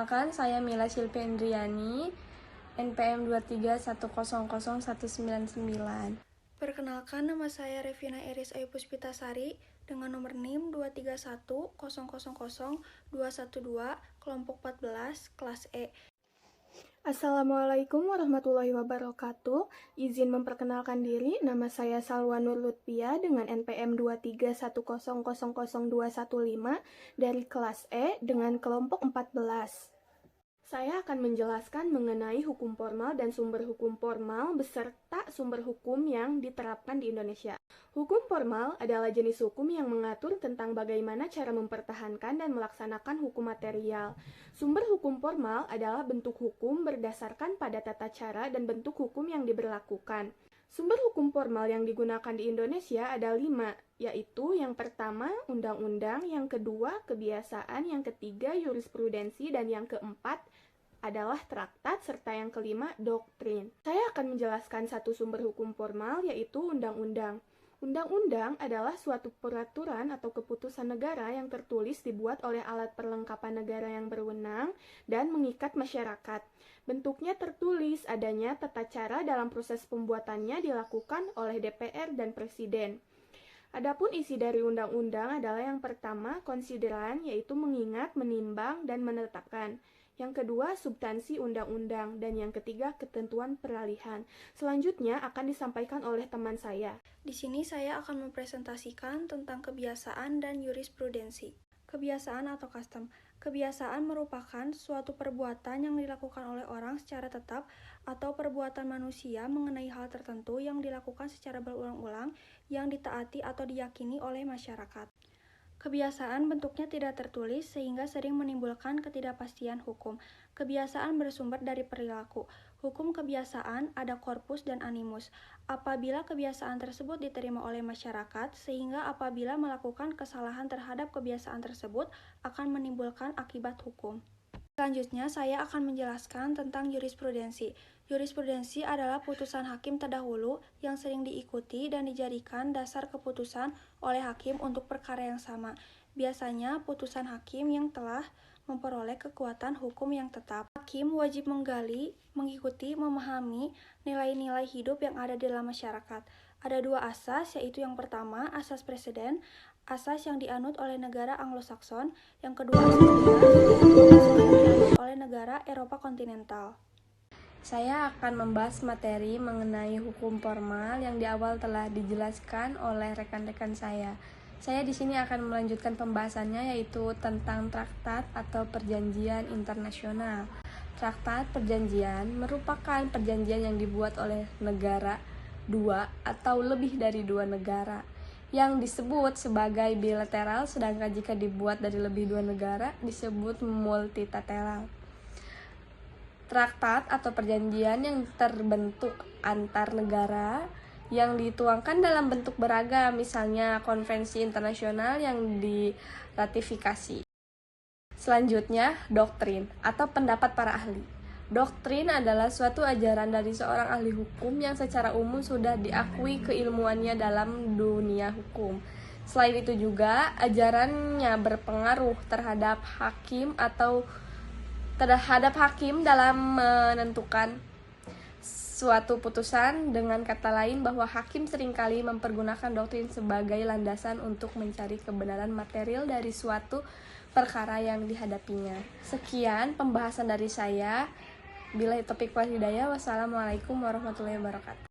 Perkenalkan, saya Mila Silpi Endriani, NPM 231000199. Perkenalkan, nama saya Revina Iris Ayu Puspitasari dengan nomor NIM 231000212, kelompok 14, kelas E. Assalamualaikum warahmatullahi wabarakatuh. Izin memperkenalkan diri, nama saya Salwa Nur Lutfia dengan NPM 231000215 dari kelas E dengan kelompok 14. Saya akan menjelaskan mengenai hukum formal dan sumber hukum formal beserta sumber hukum yang diterapkan di Indonesia. Hukum formal adalah jenis hukum yang mengatur tentang bagaimana cara mempertahankan dan melaksanakan hukum material. Sumber hukum formal adalah bentuk hukum berdasarkan pada tata cara dan bentuk hukum yang diberlakukan. Sumber hukum formal yang digunakan di Indonesia ada 5, yaitu yang pertama, undang-undang, yang kedua, kebiasaan, yang ketiga, jurisprudensi, dan yang keempat adalah traktat, serta yang kelima, doktrin. Saya akan menjelaskan satu sumber hukum formal, yaitu undang-undang. Undang-undang adalah suatu peraturan atau keputusan negara yang tertulis dibuat oleh alat perlengkapan negara yang berwenang dan mengikat masyarakat. Bentuknya tertulis, adanya tata cara dalam proses pembuatannya dilakukan oleh DPR dan Presiden. Adapun isi dari undang-undang adalah yang pertama, konsideran, yaitu mengingat, menimbang, dan menetapkan. Yang kedua, substansi undang-undang, dan yang ketiga, ketentuan peralihan. Selanjutnya akan disampaikan oleh teman saya. Di sini saya akan mempresentasikan tentang kebiasaan dan jurisprudensi. Kebiasaan atau custom. Kebiasaan merupakan suatu perbuatan yang dilakukan oleh orang secara tetap atau perbuatan manusia mengenai hal tertentu yang dilakukan secara berulang-ulang yang ditaati atau diyakini oleh masyarakat. Kebiasaan bentuknya tidak tertulis sehingga sering menimbulkan ketidakpastian hukum. Kebiasaan bersumber dari perilaku. Hukum kebiasaan ada korpus dan animus. Apabila kebiasaan tersebut diterima oleh masyarakat, sehingga apabila melakukan kesalahan terhadap kebiasaan tersebut akan menimbulkan akibat hukum. Selanjutnya, saya akan menjelaskan tentang jurisprudensi. Jurisprudensi adalah putusan hakim terdahulu yang sering diikuti dan dijadikan dasar keputusan oleh hakim untuk perkara yang sama. Biasanya, putusan hakim yang telah memperoleh kekuatan hukum yang tetap. Hakim wajib menggali, mengikuti, memahami nilai-nilai hidup yang ada di dalam masyarakat. Ada 2 asas, yaitu yang pertama, asas preseden, asas yang dianut oleh negara Anglo-Saxon, yang kedua asas bebas, yang dianut oleh negara Eropa kontinental. Saya akan membahas materi mengenai hukum formal yang di awal telah dijelaskan oleh rekan-rekan saya. Saya di sini akan melanjutkan pembahasannya, yaitu tentang traktat atau perjanjian internasional. Traktat perjanjian merupakan perjanjian yang dibuat oleh negara, 2 atau lebih dari 2 negara, yang disebut sebagai bilateral, sedangkan jika dibuat dari lebih 2 negara disebut multilateral. Traktat atau perjanjian yang terbentuk antar negara yang dituangkan dalam bentuk beragam, misalnya konvensi internasional yang diratifikasi. Selanjutnya, doktrin atau pendapat para ahli. Doktrin adalah suatu ajaran dari seorang ahli hukum yang secara umum sudah diakui keilmuannya dalam dunia hukum. Selain itu juga, ajarannya berpengaruh terhadap hakim dalam menentukan suatu putusan. Dengan kata lain, bahwa hakim seringkali mempergunakan doktrin sebagai landasan untuk mencari kebenaran material dari suatu perkara yang dihadapinya. Sekian pembahasan dari saya. Billahi taufiq wal hidayah. Wassalamualaikum warahmatullahi wabarakatuh.